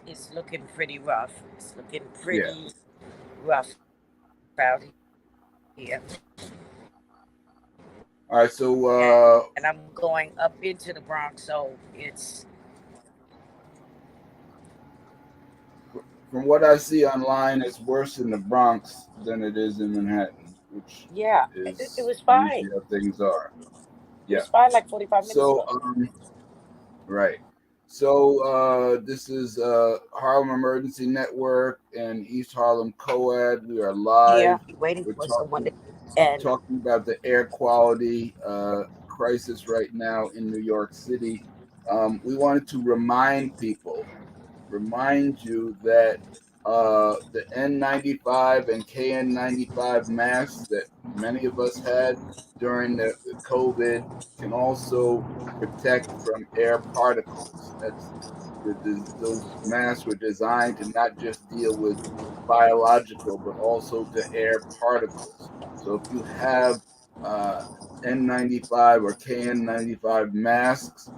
it's looking pretty rough. It's looking Yeah. pretty rough out here. All right. And So I'm going up into the Bronx, so from what I see online, it's worse in the Bronx than it is in Manhattan, which yeah, it is was fine. usually how things are. It Yeah. was fine like 45 minutes So, ago. right. So, this is Harlem Emergency Network and East Harlem COAD. We are live. Yeah, We're waiting for talking someone to, and talking about the air quality crisis right now in New York City. We wanted to remind you that the N95 and KN95 masks that many of us had during the COVID can also protect from air particles. Those masks were designed to not just deal with biological, but also to air particles. So if you have uh, N95 or KN95 masks,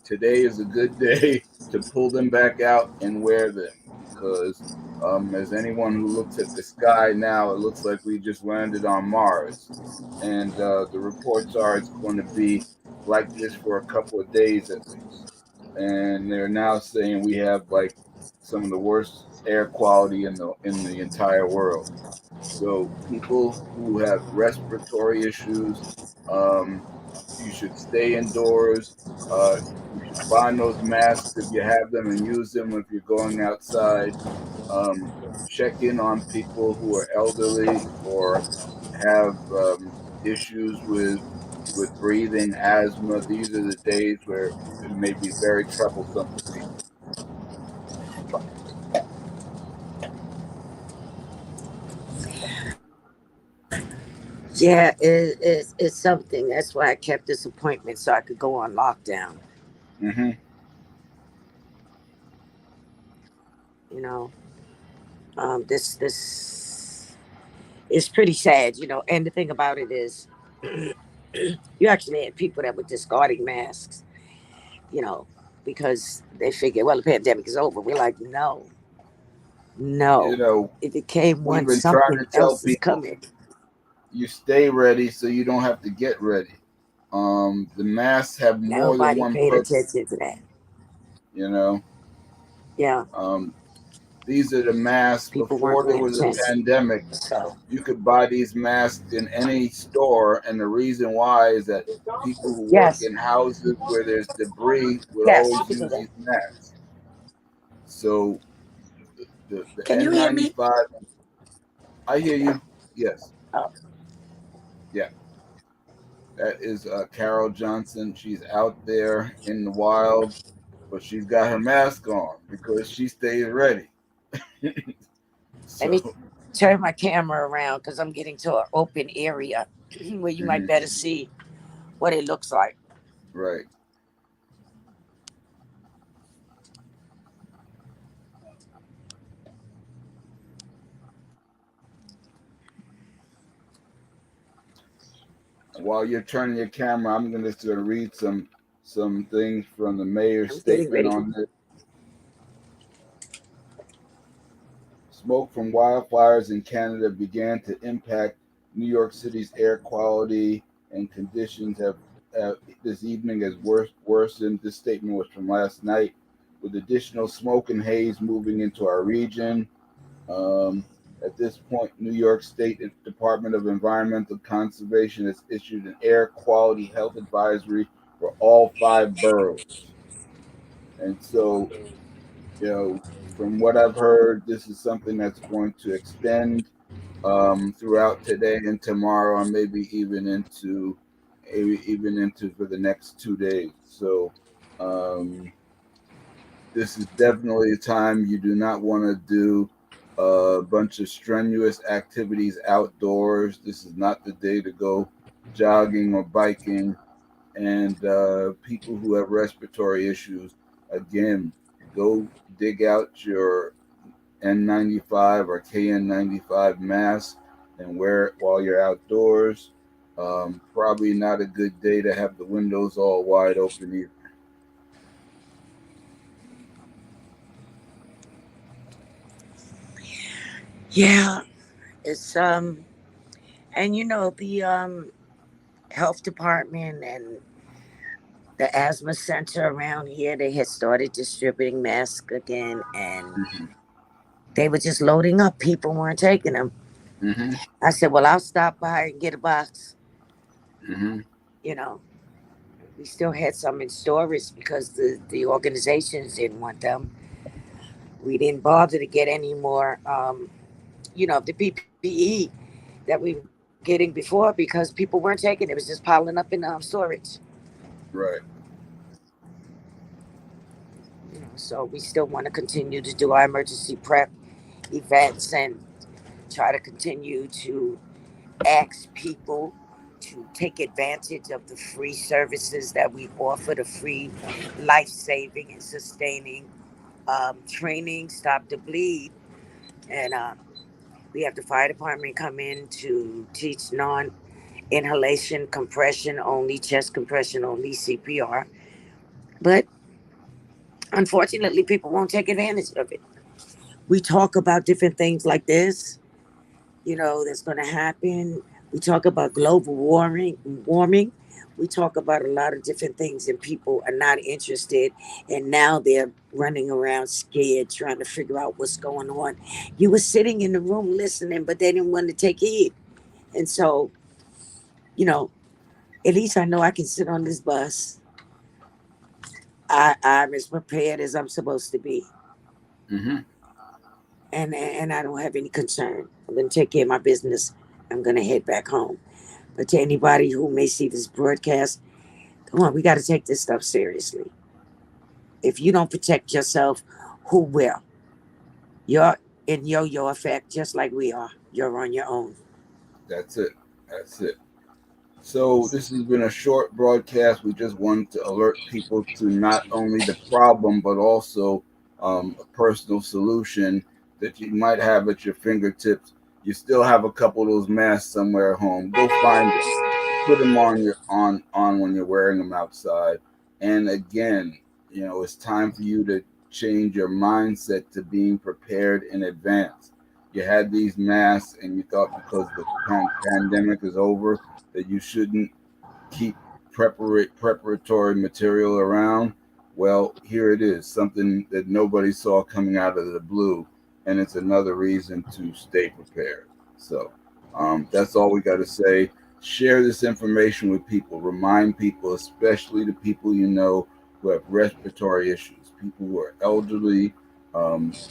today is a good day to pull them back out and wear them because as anyone who looks at the sky now, it looks like we just landed on Mars, and the reports are it's going to be like this for a couple of days at least. And they're now saying we have like some of the worst air quality in the entire world. So people who have respiratory issues, um, you should stay indoors. You should find those masks if you have them and use them if you're going outside. Um, check in on people who are elderly or have issues with breathing, asthma. These are the days where it may be very troublesome for people. yeah, it's something. That's why I kept this appointment so I could go on lockdown. Hmm. You know, this is pretty sad. And the thing about it is, you actually had people that were discarding masks. You know, because they figure, well, the pandemic is over. We're like, no, You no. know, It came we've when been trying something to tell else is people coming. you stay ready so you don't have to get ready. The masks have more than Nobody one paid purpose. attention to that. You know, Yeah, um, these are the masks people weren't before there paying was a attention. pandemic. So, You could buy these masks in any store, and the reason why is that people who work yes, in houses where there's debris would yes, you always can do use that. these masks. So the Can you hear me? N95, I hear you. Yes, Oh, yeah, that is Carol Johnson. She's out there in the wild, but she's got her mask on because she stays ready. let me So, turn my camera around because I'm getting to an open area where you might mhm, better see what it looks like. right. While you're turning your camera, I'm going to read some things from the mayor's I'm getting statement ready. on this. Smoke from wildfires in Canada began to impact New York City's air quality, and conditions have this evening has worsened. This statement was from last night, with additional smoke and haze moving into our region. Um, at this point, New York State Department of Environmental Conservation has issued an air quality health advisory for all five boroughs. And so, from what I've heard, this is something that's going to extend throughout today and tomorrow, and maybe even into for the next 2 days. So, um, this is definitely a time you do not want to do a bunch of strenuous activities outdoors. This is not the day to go jogging or biking. And people who have respiratory issues, again, go dig out your N95 or KN95 mask and wear it while you're outdoors. Probably not a good day to have the windows all wide open either. Yeah, it's and the health department and the asthma center around here, they had started distributing masks again, and Hmm. they were just loading up. People weren't taking them. Hmm. I said, well, I'll stop by and get a box. Hmm. You know, we still had some in storage because the organizations didn't want them. We didn't bother to get any more, the PPE that we were getting before because people weren't taking it. It was just piling up in storage. Right. So we still want to continue to do our emergency prep events and try to continue to ask people to take advantage of the free services that we offer, the free life saving and sustaining training, Stop the Bleed. And we have the fire department come in to teach non inhalation, compression only, chest compression only, CPR. But unfortunately, people won't take advantage of it. We talk about different things like this, that's going to happen. We talk about global warming. We talk about a lot of different things, and people are not interested. And now they're running around scared, trying to figure out what's going on. You were sitting in the room listening, but they didn't want to take heed. And so, you know, at least I know I can sit on this bus. I'm as prepared as I'm supposed to be, Hmm. and I don't have any concern. I'm going to take care of my business. I'm going to head back home. But to anybody who may see this broadcast, come on, we got to take this stuff seriously. If you don't protect yourself, who will? You're in yo-yo effect, just like we are. You're on your own. That's it. That's it. So this has been a short broadcast. We just wanted to alert people to not only the problem, but also a personal solution that you might have at your fingertips. You still have a couple of those masks somewhere at home. Go find them. Put them on your on when you're wearing them outside. And again, it's time for you to change your mindset to being prepared in advance. You had these masks, and you thought because the pandemic is over that you shouldn't keep preparatory material around. Well, here it is, something that nobody saw coming out of the blue, and it's another reason to stay prepared. So that's all we got to say. Share this information with people. Remind people, especially the people you know who have respiratory issues, people who are elderly,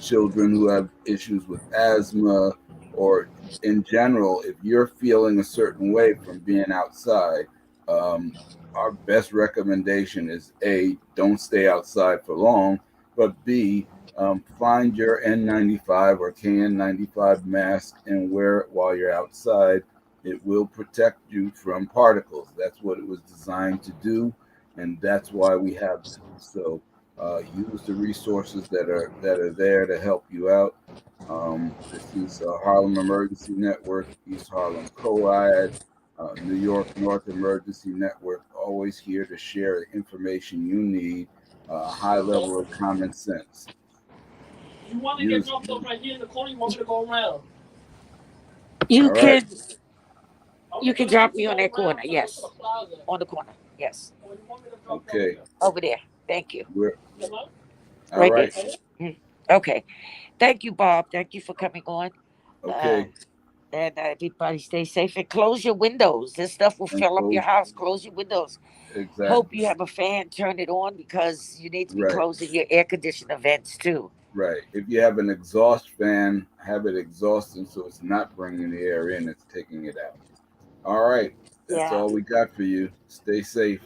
children who have issues with asthma, or in general, if you're feeling a certain way from being outside, um, our best recommendation is A, don't stay outside for long, but B, find your N95 or KN95 mask and wear it while you're outside. It will protect you from particles. That's what it was designed to do, and that's why we have them. So use the resources that are there to help you out. This is Harlem Emergency Network, East Harlem COAD, New York North Emergency Network, always here to share the information you need, a high level of common sense. You want to get Use dropped off right here in the corner? You want me to go around? You All right. can you can drop me on that corner. Yes, on the corner. Yes, Or you want me to drop you over Okay. there? over there. Thank you. We're You know? all Right there. right. Mm. Okay. Thank you, Bob. Thank you for coming on. Okay. Um, and everybody stay safe and close your windows. This stuff will And fill up your close. house. Close your windows. Hope Exactly. you have a fan. Turn it on because you need to be Right. closing your air conditioner vents too. Right. If you have an exhaust fan, have it exhausting so it's not bringing the air in, it's taking it out. All right. That's Yeah. all we got for you. Stay safe.